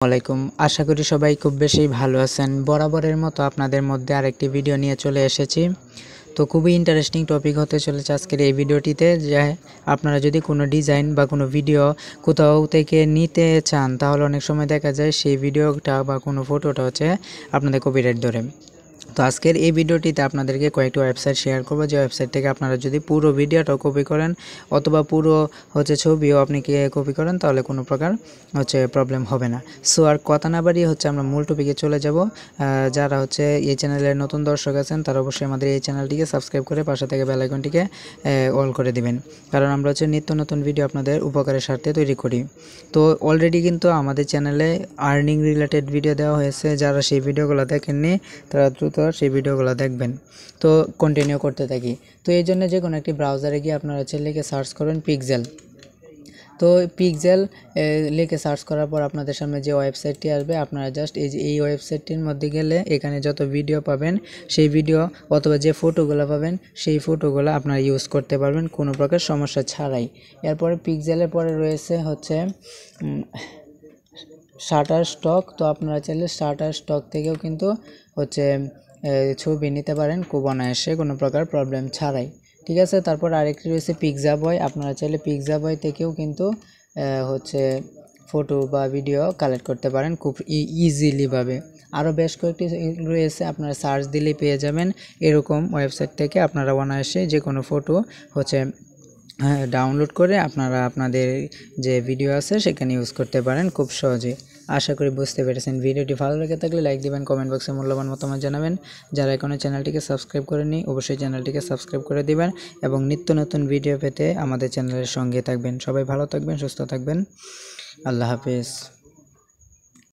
আলাইকুম আশা করি সবাই খুব বেশি ভালো আছেন। বরাবরের মতো আপনাদের মধ্যে আরেকটি ভিডিও নিয়ে চলে এসেছি। তো খুবই ইন্টারেস্টিং টপিক হতে চলেছে আজকের এই ভিডিওটিতে, যে আপনারা যদি কোনো ডিজাইন বা কোনো ভিডিও কোথাও থেকে নিতে চান তাহলে অনেক সময় দেখা যায় সেই ভিডিওটা বা কোনো ফটোটা আপনাদের কপিরাইট ধরে। তো আজকের এই ভিডিওটিতে আপনাদেরকে কয়েকটি ওয়েবসাইট শেয়ার করব, যে ওয়েবসাইট থেকে আপনারা যদি পুরো ভিডিওটাও কপি করেন অথবা পুরো ছবিও আপনি কপি করেন তাহলে কোনো প্রকার প্রবলেম হবে না। সো আর কথা না বাড়িয়ে আমরা মূল টপিকে চলে যাব। যারা এই চ্যানেলের নতুন দর্শক আছেন তারা অবশ্যই আমাদের এই চ্যানেলটিকে সাবস্ক্রাইব করে পাশে থেকে বেল আইকনটিকে অল করে দিবেন, কারণ আমরা নিত্য নতুন ভিডিও আপনাদের উপকারের স্বার্থে তৈরি করি। তো অলরেডি কিন্তু আমাদের চ্যানেলে আর্নিং রিলেটেড ভিডিও দেওয়া হয়েছে, যারা সেই ভিডিওগুলো দেখেননি তারা দ্রুত সেই ভিডিওগুলো দেখবেন। তো কন্টিনিউ করতে থাকি। তো এই জন্য যে কোনো একটি ব্রাউজারে গিয়ে আপনারা লিখে সার্চ করেন পিক্সেল। তো পিক্সেল লিখে সার্চ করার পর আপনাদের সামনে যে ওয়েবসাইটটি আসবে, আপনারা জাস্ট এই ওয়েবসাইটটির মধ্যে গেলে এখানে যত ভিডিও পাবেন সেই ভিডিও অথবা যে ফটোগুলো পাবেন সেই ফটোগুলো আপনারা ইউজ করতে পারবেন কোনো প্রকার সমস্যা ছাড়াই। এরপরে পিক্সেলের পরে রয়েছে শাটার স্টক। তো আপনারা চাইলে শাটার স্টক থেকেও কিন্তু ছবি নিতে পারেন খুব অনায়াসে কোনো প্রকার প্রবলেম ছাড়াই, ঠিক আছে। তারপর আরেকটি রয়েছে পিক্সাবয়। আপনারা চাইলে পিক্সাবয় থেকেও কিন্তু ফটো বা ভিডিও কালেক্ট করতে পারেন খুব ইজিলিভাবে। আরও বেশ কয়েকটি রয়েছে, আপনারা সার্চ দিলেই পেয়ে যাবেন। এরকম ওয়েবসাইট থেকে আপনারা অনায়াসে যে কোনো ফটো ডাউনলোড করে আপনারা আপনাদের যে ভিডিও আছে সেখানে ইউজ করতে পারেন খুব সহজে। আশা করি বুঝতে পেরেছেন। ভিডিওটি ভালো লেগে থাকলে লাইক দিবেন, কমেন্ট বক্সে মূল্যবান মতামত জানাবেন। যারা এখনও চ্যানেলটিকে সাবস্ক্রাইব করেননি অবশ্যই চ্যানেলটিকে সাবস্ক্রাইব করে দিবেন এবং নিত্য নতুন ভিডিও পেতে আমাদের চ্যানেলের সঙ্গে থাকবেন। সবাই ভালো থাকবেন, সুস্থ থাকবেন। আল্লাহ হাফেজ।